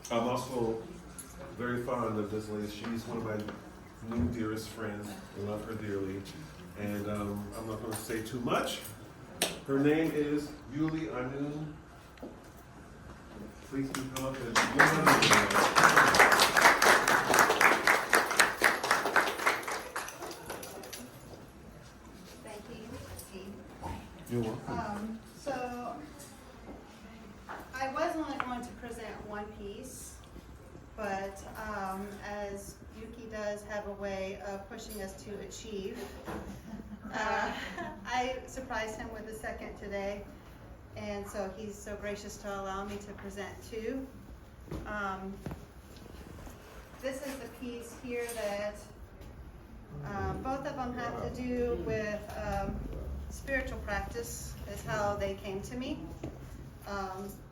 I'm also very fond of this lady. She's one of my new dearest friends. I love her dearly. And I'm not going to say too much. Her name is Yuli. Please do come up and Thank you. You're welcome. So I was only going to present one piece, but as Yuki does have a way of pushing us to achieve, I surprised him with a second today, and so he's so gracious to allow me to present two. This is the piece here that both of them have to do with spiritual practice, is how they came to me.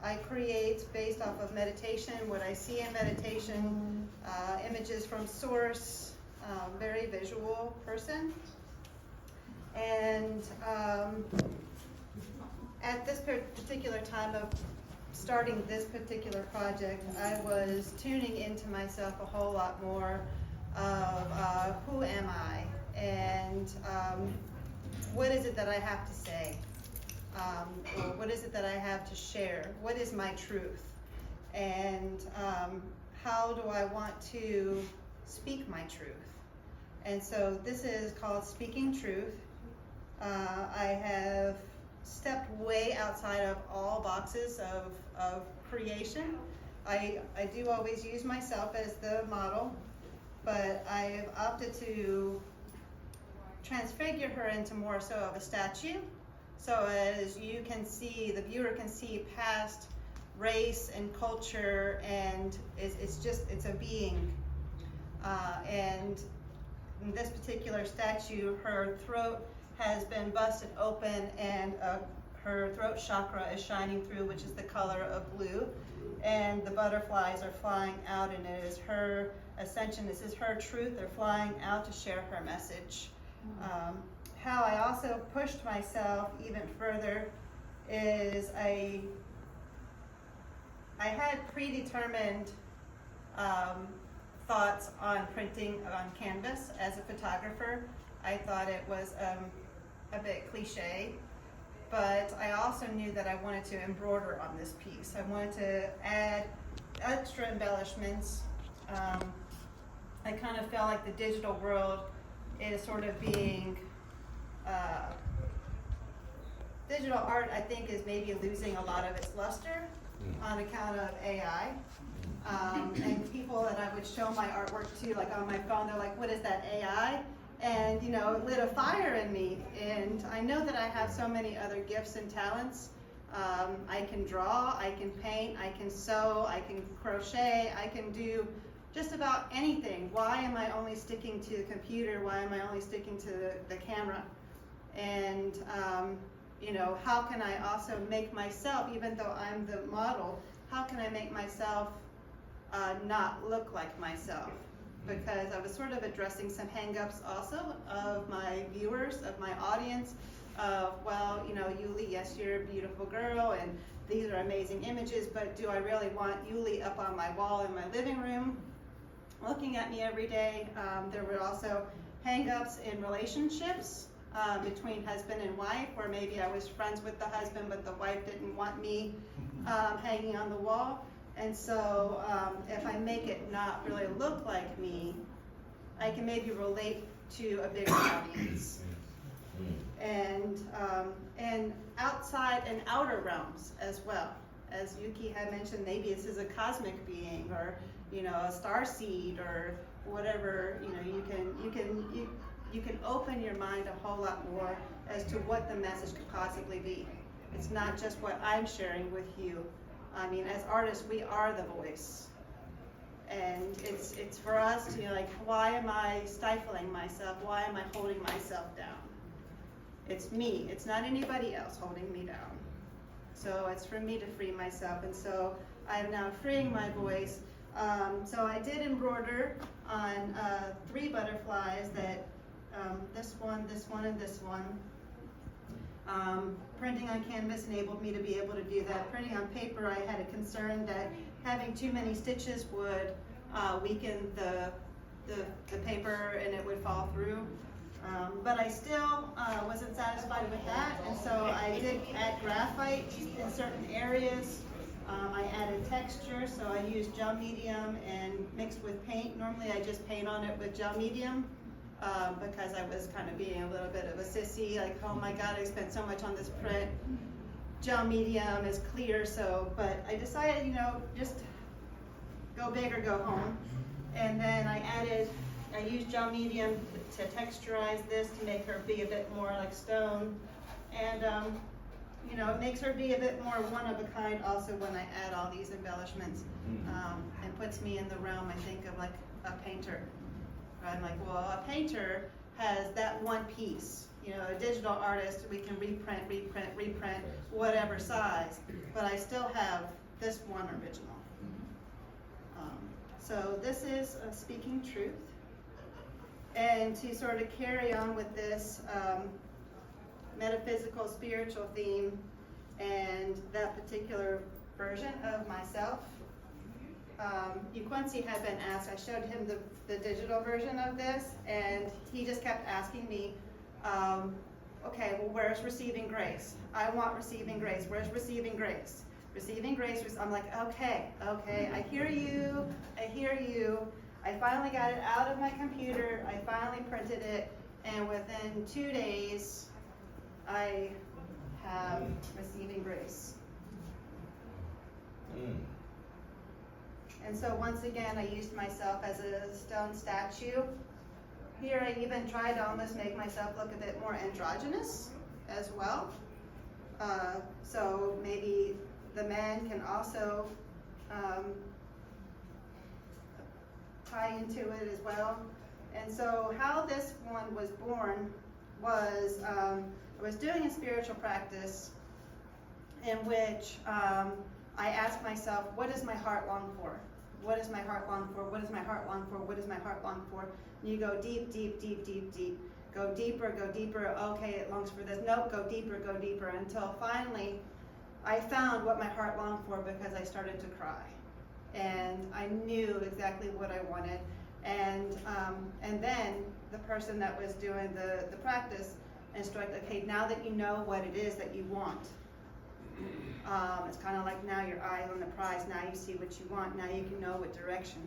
I create based off of meditation, what I see in meditation, images from source, very visual person. And at this particular time of starting this particular project, I was tuning into myself a whole lot more of who am I, and what is it that I have to say, or what is it that I have to share, what is my truth, and how do I want to speak my truth. And so this is called Speaking Truth. I have stepped way outside of all boxes of creation. I do always use myself as the model, but I've opted to transfigure her into more so of a statue, so as you can see, the viewer can see past race and culture, and it's a being. And in this particular statue, her throat has been busted open, and her throat chakra is shining through, which is the color of blue, and the butterflies are flying out, and it is her ascension, this is her truth. They're flying out to share her message. How I also pushed myself even further is I had predetermined thoughts on printing on canvas. As a photographer, I thought it was a bit cliche, but I also knew that I wanted to embroider on this piece. I wanted to add extra embellishments. I kind of felt like the digital world is sort of being, digital art, I think, is maybe losing a lot of its luster on account of AI. And people that I would show my artwork to, like on my phone, they're like, what is that, AI? And you know, it lit a fire in me. And I know that I have so many other gifts and talents. I can draw, I can paint, I can sew, I can crochet, I can do just about anything. Why am I only sticking to the computer? Why am I only sticking to the camera? And you know, how can I also make myself, even though I'm the model, how can I make myself not look like myself? Because I was sort of addressing some hang-ups also of my viewers, of my audience, of, well, you know, Yuli, yes, you're a beautiful girl, and these are amazing images, but do I really want Yuli up on my wall in my living room, looking at me every day? There were also hang-ups in relationships between husband and wife, where maybe I was friends with the husband, but the wife didn't want me hanging on the wall. And so if I make it not really look like me, I can maybe relate to a bigger audience. And outside and outer realms as well. As Yuki had mentioned, maybe this is a cosmic being, or you know, a star seed, or whatever. You know, you can open your mind a whole lot more as to what the message could possibly be. It's not just what I'm sharing with you. I mean, as artists, we are the voice, and it's for us to, you know, like, why am I stifling myself? Why am I holding myself down? It's me. It's not anybody else holding me down. So it's for me to free myself, and so I am now freeing my voice. So I did embroider on 3 butterflies that this one, and this one. Printing on canvas enabled me to be able to do that. Printing on paper, I had a concern that having too many stitches would weaken the paper and it would fall through. But I still wasn't satisfied with that, and so I did add graphite in certain areas. I added texture, so I used gel medium and mixed with paint. Normally I just paint on it with gel medium because I was kind of being a little bit of a sissy, like, oh my God, I spent so much on this print. Gel medium is clear, so, but I decided, you know, just go big or go home. And then I used gel medium to texturize this to make her be a bit more like stone. And, you know, it makes her be a bit more one of a kind also when I add all these embellishments. And puts me in the realm, I think, of like a painter. I'm like, well, a painter has that one piece. You know, a digital artist, we can reprint, whatever size, but I still have this one original. So this is Speaking Truth. And to sort of carry on with this metaphysical, spiritual theme and that particular version of myself, Ukwensi had been asked, I showed him the digital version of this, and he just kept asking me, okay, well, where's receiving grace? I want receiving grace. Where's receiving grace? Receiving grace, I'm like, okay, I hear you. I finally got it out of my computer. I finally printed it, and within 2 days, I have receiving grace. And so once again, I used myself as a stone statue. Here I even tried to almost make myself look a bit more androgynous as well. So maybe the men can also tie into it as well. And so how this one was born was, I was doing a spiritual practice in which I asked myself, what does my heart long for? What does my heart long for? What does my heart long for? What does my heart long for? And you go deep. Go deeper. Okay, it longs for this. Nope, go deeper, until finally I found what my heart longed for because I started to cry. And I knew exactly what I wanted. And then the person that was doing the practice instructed, okay, now that you know what it is that you want, it's kind of like now your eyes on the prize, now you see what you want, now you can know what direction.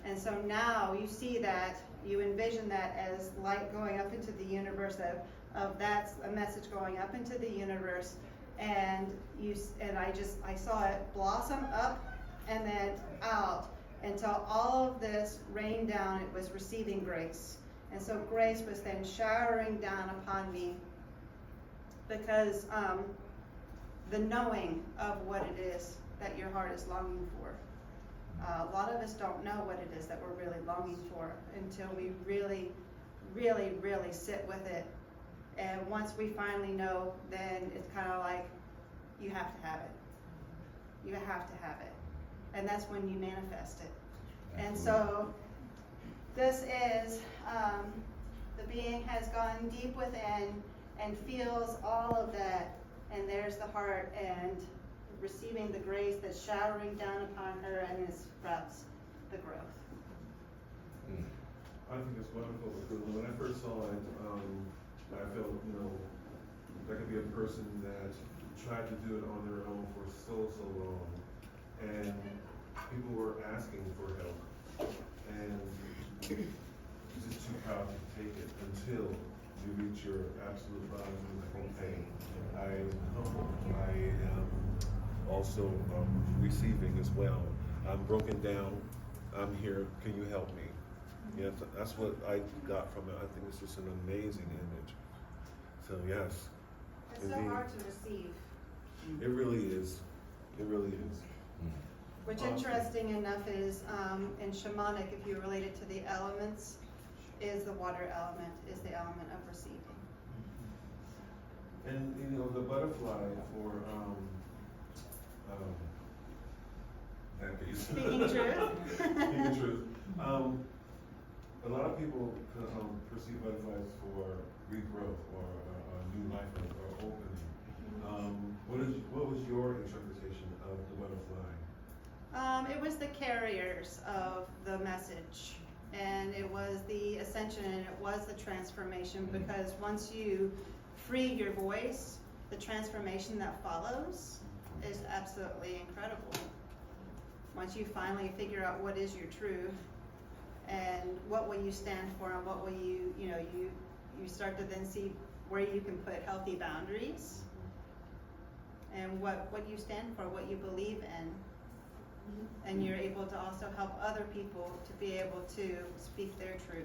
And so now you see that, you envision that as light going up into the universe, of that's a message going up into the universe, and I saw it blossom up and then out until all of this rained down. It was receiving grace. And so grace was then showering down upon me because the knowing of what it is that your heart is longing for. A lot of us don't know what it is that we're really longing for until we really sit with it. And once we finally know, then it's kind of like, you have to have it. You have to have it. And that's when you manifest it. And so this is, the being has gone deep within and feels all of that. And there's the heart and receiving the grace that's showering down upon her, and it sprouts the growth. I think it's wonderful because when I first saw it, I felt, that could be a person that tried to do it on their own for so long, and people were asking for help, and you're just too proud to take it until you reach your absolute bottom and like, okay, I am humble. I am also receiving as well. I'm broken down. I'm here. Can you help me? Yeah, that's what I got from it. I think it's just an amazing image. So yes, It's indeed. so hard to receive. It really is. It really is. Which, interesting enough, is in shamanic, if you relate it to the elements, is the water element, is the element of receiving. And the butterfly for Speaking truth. Speaking truth. A lot of people perceive butterflies for regrowth or new life or opening. What was your interpretation of the butterfly? It was the carriers of the message, and it was the ascension, and it was the transformation, because once you free your voice, the transformation that follows is absolutely incredible. Once you finally figure out what is your truth, and what will you stand for, and what will you start to then see where you can put healthy boundaries, and what you stand for, what you believe in. And you're able to also help other people to be able to speak their truth.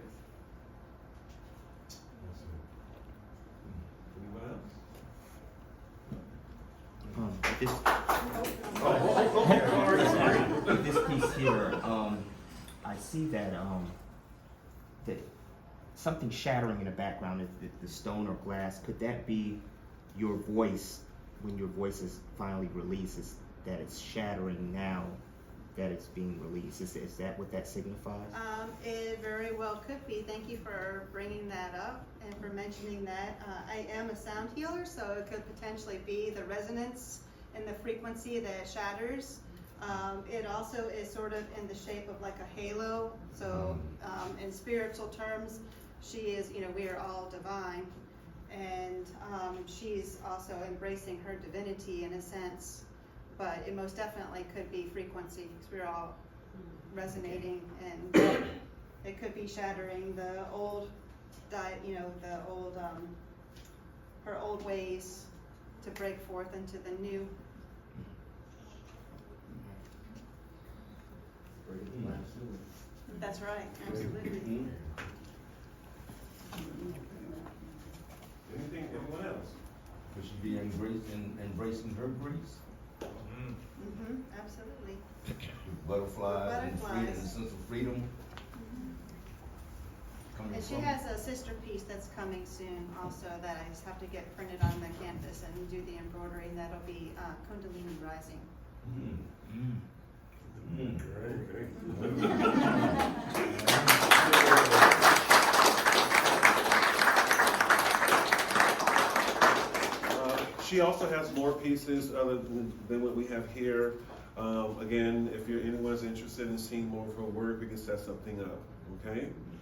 This this piece here, I see that that something shattering in the background is the stone or glass. Could that be your voice when your voice is finally released? Is that it's shattering now that it's being released? Is that what that signifies? It very well could be. Thank you for bringing that up and for mentioning that. I am a sound healer, so it could potentially be the resonance and the frequency that shatters. It also is sort of in the shape of like a halo. So in spiritual terms, she is, we are all divine. And she's also embracing her divinity in a sense. But it most definitely could be frequency, because we're all resonating, and it could be shattering the old, her old ways to break forth into the new. That's right, absolutely. Anyone else? Would she be embracing her grace? Absolutely. Butterflies and freedom, and sense of freedom. Coming And she from has a sister piece that's coming soon also, that I just have to get printed on the canvas and do the embroidery, and that'll be Kundalini Rising. She also has more pieces other than what we have here. Again, if anyone's interested in seeing more of her work, we can set something up, okay?